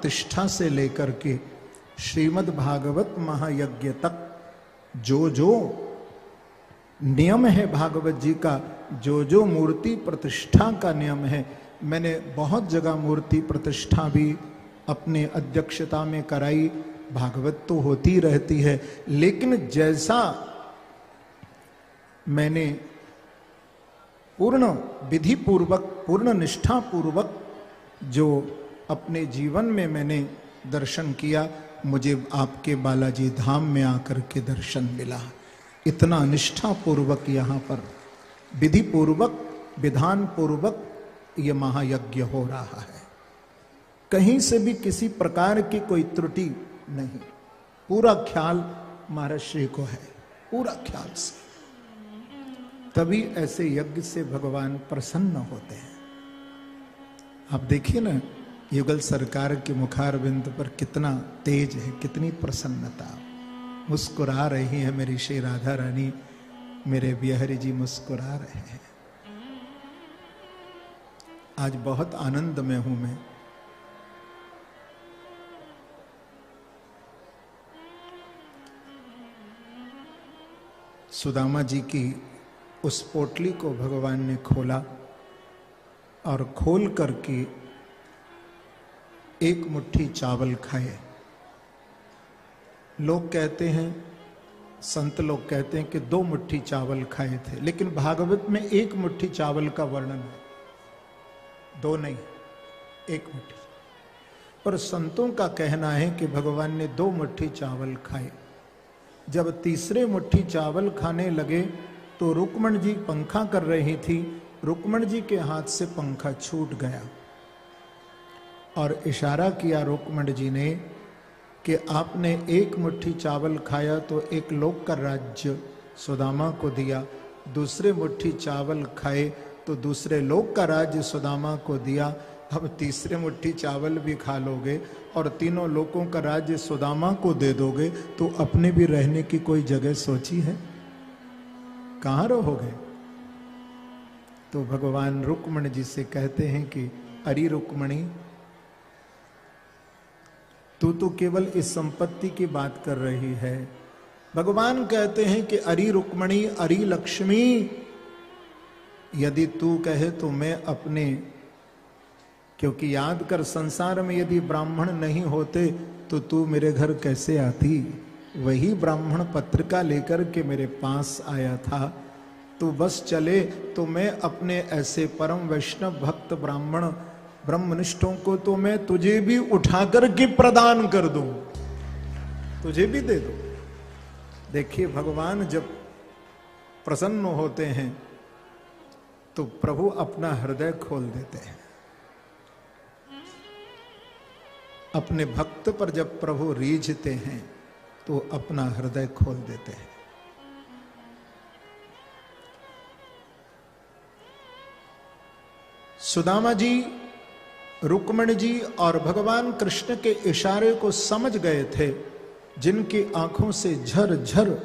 प्रतिष्ठा से लेकर के श्रीमद् भागवत महायज्ञ तक जो जो नियम है भागवत जी का, जो जो मूर्ति प्रतिष्ठा का नियम है, मैंने बहुत जगह मूर्ति प्रतिष्ठा भी अपने अध्यक्षता में कराई। भागवत तो होती रहती है, लेकिन जैसा मैंने पूर्ण विधि पूर्वक, पूर्ण निष्ठा पूर्वक जो अपने जीवन में मैंने दर्शन किया, मुझे आपके बालाजी धाम में आकर के दर्शन मिला। इतना निष्ठा पूर्वक यहाँ पर विधि पूर्वक, विधान पूर्वक ये महायज्ञ हो रहा है। कहीं से भी किसी प्रकार की कोई त्रुटि नहीं, पूरा ख्याल महाराज श्री को है, पूरा ख्याल से। तभी ऐसे यज्ञ से भगवान प्रसन्न होते हैं। आप देखिए ना, युगल सरकार के मुखारविंद पर कितना तेज है, कितनी प्रसन्नता। मुस्कुरा रही है मेरी श्री राधा रानी, मेरे बिहारी जी मुस्कुरा रहे हैं। आज बहुत आनंद में हूं मैं। सुदामा जी की उस पोटली को भगवान ने खोला और खोल करके एक मुट्ठी चावल खाए। लोग कहते हैं, संत लोग कहते हैं कि 2 मुट्ठी चावल खाए थे, लेकिन भागवत में 1 मुट्ठी चावल का वर्णन है, 2 नहीं, 1 मुट्ठी। पर संतों का कहना है कि भगवान ने 2 मुट्ठी चावल खाए। जब तीसरे मुट्ठी चावल खाने लगे तो रुक्मण जी पंखा कर रही थी, रुक्मण जी के हाथ से पंखा छूट गया और इशारा किया रुक्मण जी ने कि आपने 1 मुट्ठी चावल खाया तो 1 लोक का राज्य सुदामा को दिया, दूसरे मुट्ठी चावल खाए तो दूसरे लोक का राज्य सुदामा को दिया। अब तीसरे मुट्ठी चावल भी खा लोगे और तीनों लोकों का राज्य सुदामा को दे दोगे तो अपने भी रहने की कोई जगह सोची है? कहाँ रहोगे? तो भगवान रुक्मण जी से कहते हैं कि अरे रुक्मणी, तू तो केवल इस संपत्ति की बात कर रही है। भगवान कहते हैं कि अरे रुक्मणी, अरे लक्ष्मी, यदि तू कहे तो मैं अपने, क्योंकि याद कर संसार में यदि ब्राह्मण नहीं होते तो तू मेरे घर कैसे आती? वही ब्राह्मण पत्रिका लेकर के मेरे पास आया था। तू बस चले तो मैं अपने ऐसे परम वैष्णव भक्त ब्राह्मण ब्रह्मनिष्ठों को तो मैं तुझे भी उठाकर के प्रदान कर दूं, तुझे भी दे दूं। देखिए, भगवान जब प्रसन्न होते हैं तो प्रभु अपना हृदय खोल देते हैं। अपने भक्त पर जब प्रभु रीझते हैं तो अपना हृदय खोल देते हैं। सुदामा जी, रुक्मणी जी और भगवान कृष्ण के इशारे को समझ गए थे, जिनकी आंखों से झर झर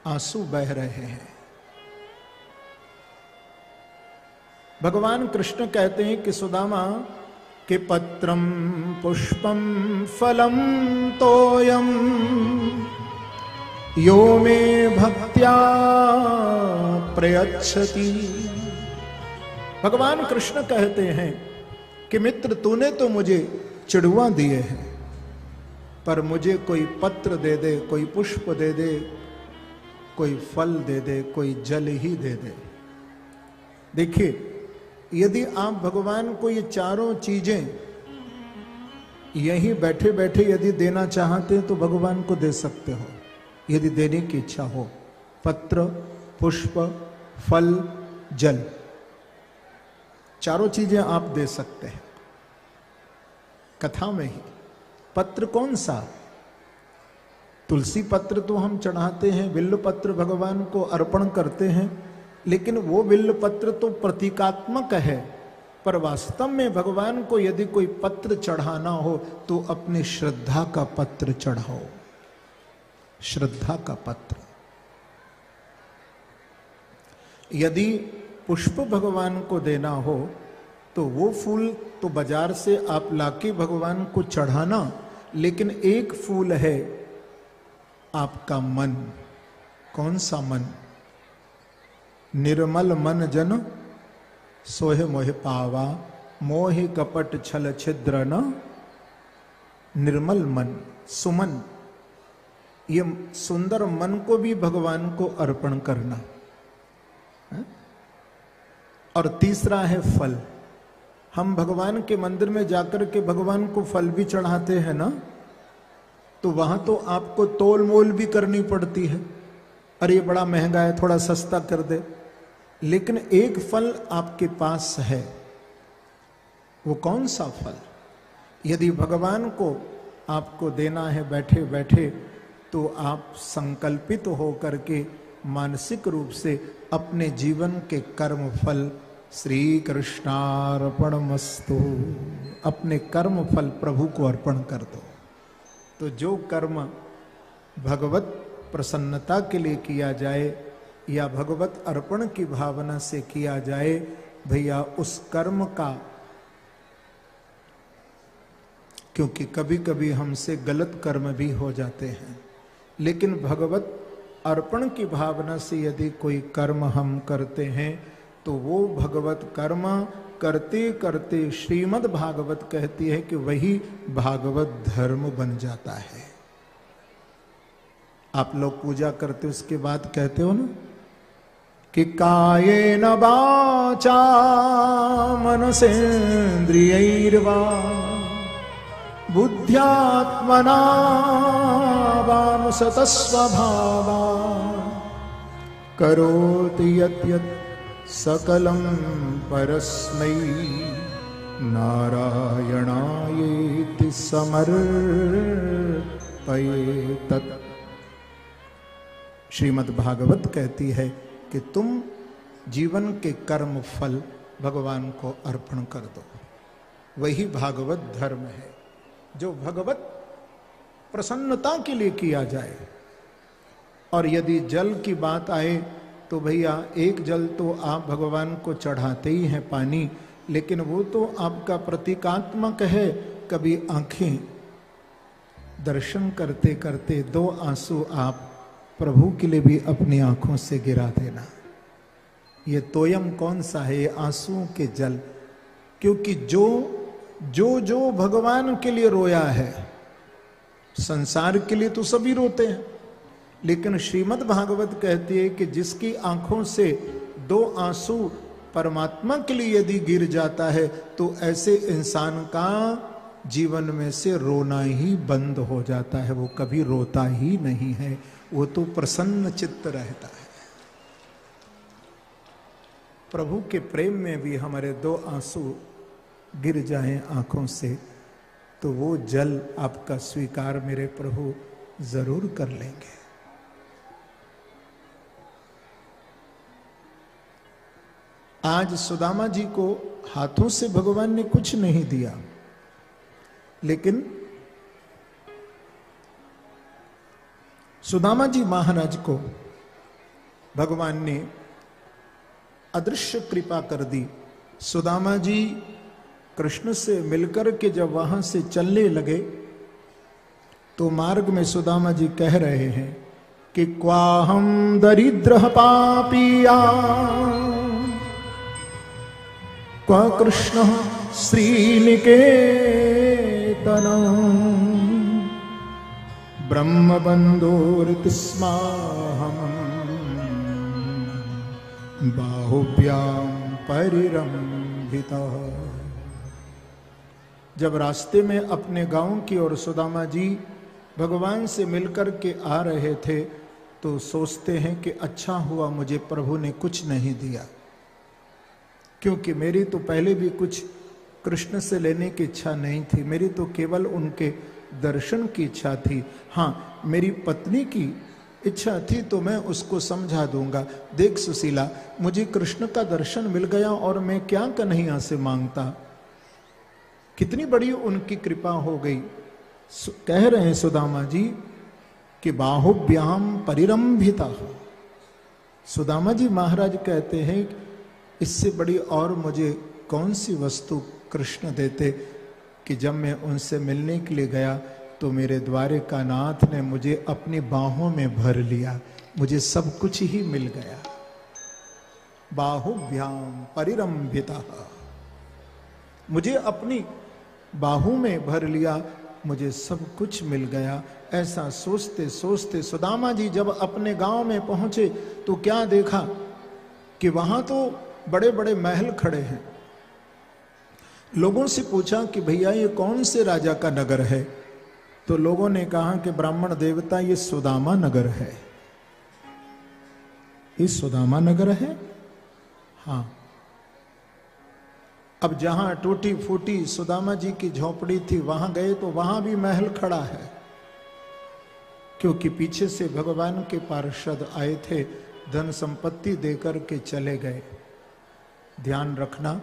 आंसू बह रहे हैं। भगवान कृष्ण कहते हैं कि सुदामा के पत्रम पुष्पम फलम तोयम यो मे भक्त्या प्रयच्छति। भगवान कृष्ण कहते हैं कि मित्र, तूने तो मुझे चिड़ुआ दिए हैं, पर मुझे कोई पत्र दे दे, कोई पुष्प दे दे, कोई फल दे दे, कोई जल ही दे दे। देखिए, यदि आप भगवान को ये चारों चीजें यहीं बैठे बैठे यदि देना चाहते हैं तो भगवान को दे सकते हो, यदि देने की इच्छा हो। पत्र, पुष्प, फल, जल, चारों चीजें आप दे सकते हैं। कथा में ही पत्र कौन सा? तुलसी पत्र तो हम चढ़ाते हैं, बिल्व पत्र भगवान को अर्पण करते हैं, लेकिन वो बिल्व पत्र तो प्रतीकात्मक है। पर वास्तव में भगवान को यदि कोई पत्र चढ़ाना हो तो अपनी श्रद्धा का पत्र चढ़ाओ, श्रद्धा का पत्र। यदि पुष्प भगवान को देना हो तो वो फूल तो बाजार से आप लाके भगवान को चढ़ाना, लेकिन एक फूल है आपका मन। कौन सा मन? निर्मल मन जन सोहे मोहे पावा, मोहे कपट छल छिद्र न। निर्मल मन, सुमन, ये सुंदर मन को भी भगवान को अर्पण करना है? और तीसरा है फल। हम भगवान के मंदिर में जाकर के भगवान को फल भी चढ़ाते हैं ना, तो वहां तो आपको तोल मोल भी करनी पड़ती है। अरे ये बड़ा महंगा है, थोड़ा सस्ता कर दे। लेकिन एक फल आपके पास है, वो कौन सा फल? यदि भगवान को आपको देना है बैठे बैठे, तो आप संकल्पित हो करके मानसिक रूप से अपने जीवन के कर्म फल श्री कृष्णार्पणमस्तु, अपने कर्म फल प्रभु को अर्पण कर दो। तो जो कर्म भगवत प्रसन्नता के लिए किया जाए या भगवत अर्पण की भावना से किया जाए, भैया उस कर्म का, क्योंकि कभी कभी हमसे गलत कर्म भी हो जाते हैं, लेकिन भगवत अर्पण की भावना से यदि कोई कर्म हम करते हैं तो वो भगवत कर्म करते करते श्रीमद् भागवत कहती है कि वही भागवत धर्म बन जाता है। आप लोग पूजा करते उसके बाद कहते हो ना कि कायेन वाचा मनसेन्द्रियैर्वा बुद्ध्यात्मना वानुसतस्वभावा करोति यत् यत् सकलं परस्मै नारायणायेति समर्पयेतत्। श्रीमद् भागवत कहती है कि तुम जीवन के कर्म फल भगवान को अर्पण कर दो, वही भागवत धर्म है जो भगवत प्रसन्नता के लिए किया जाए। और यदि जल की बात आए तो भैया एक जल तो आप भगवान को चढ़ाते ही हैं, पानी, लेकिन वो तो आपका प्रतीकात्मक है। कभी आंखें दर्शन करते करते दो आंसू आप प्रभु के लिए भी अपनी आंखों से गिरा देना। ये तोयम कौन सा है? ये आंसुओं के जल। क्योंकि जो भगवान के लिए रोया है, संसार के लिए तो सभी रोते हैं, लेकिन श्रीमद् भागवत कहती है कि जिसकी आंखों से दो आंसू परमात्मा के लिए यदि गिर जाता है तो ऐसे इंसान का जीवन में से रोना ही बंद हो जाता है, वो कभी रोता ही नहीं है, वो तो प्रसन्न चित्त रहता है। प्रभु के प्रेम में भी हमारे दो आंसू गिर जाएं आंखों से तो वो जल आपका स्वीकार मेरे प्रभु जरूर कर लेंगे। आज सुदामा जी को हाथों से भगवान ने कुछ नहीं दिया, लेकिन सुदामा जी महाराज को भगवान ने अदृश्य कृपा कर दी। सुदामा जी कृष्ण से मिलकर के जब वहां से चलने लगे तो मार्ग में सुदामा जी कह रहे हैं कि क्वाहम दरिद्र पापिया क्वा कृष्ण श्रीनिकेतन ब्रह्मबंधोरितिस्माहम् बाहुभ्याम परिरंभितः। जब रास्ते में अपने गांव की ओर सुदामा जी भगवान से मिलकर के आ रहे थे तो सोचते हैं कि अच्छा हुआ मुझे प्रभु ने कुछ नहीं दिया, क्योंकि मेरी तो पहले भी कुछ कृष्ण से लेने की इच्छा नहीं थी, मेरी तो केवल उनके दर्शन की इच्छा थी। हाँ, मेरी पत्नी की इच्छा थी तो मैं उसको समझा दूंगा। देख सुशीला, मुझे कृष्ण का दर्शन मिल गया और मैं क्या कन्हैया से मांगता, कितनी बड़ी उनकी कृपा हो गई। कह रहे हैं सुदामा जी कि बाहुभ्याम परिरंभिता। सुदामा जी महाराज कहते हैं इससे बड़ी और मुझे कौन सी वस्तु कृष्ण देते कि जब मैं उनसे मिलने के लिए गया तो मेरे द्वारिकानाथ ने मुझे अपनी बाहों में भर लिया, मुझे सब कुछ ही मिल गया। बाहुभ्याम परिरंभिता, मुझे अपनी बाहों में भर लिया, मुझे सब कुछ मिल गया। ऐसा सोचते सोचते सुदामा जी जब अपने गांव में पहुंचे तो क्या देखा कि वहां तो बड़े बड़े महल खड़े हैं। लोगों से पूछा कि भैया ये कौन से राजा का नगर है, तो लोगों ने कहा कि ब्राह्मण देवता ये सुदामा नगर है। ये सुदामा नगर है? हाँ। अब जहां टूटी फूटी सुदामा जी की झोपड़ी थी वहां गए तो वहां भी महल खड़ा है, क्योंकि पीछे से भगवान के पार्षद आए थे, धन संपत्ति देकर के चले गए। ध्यान रखना,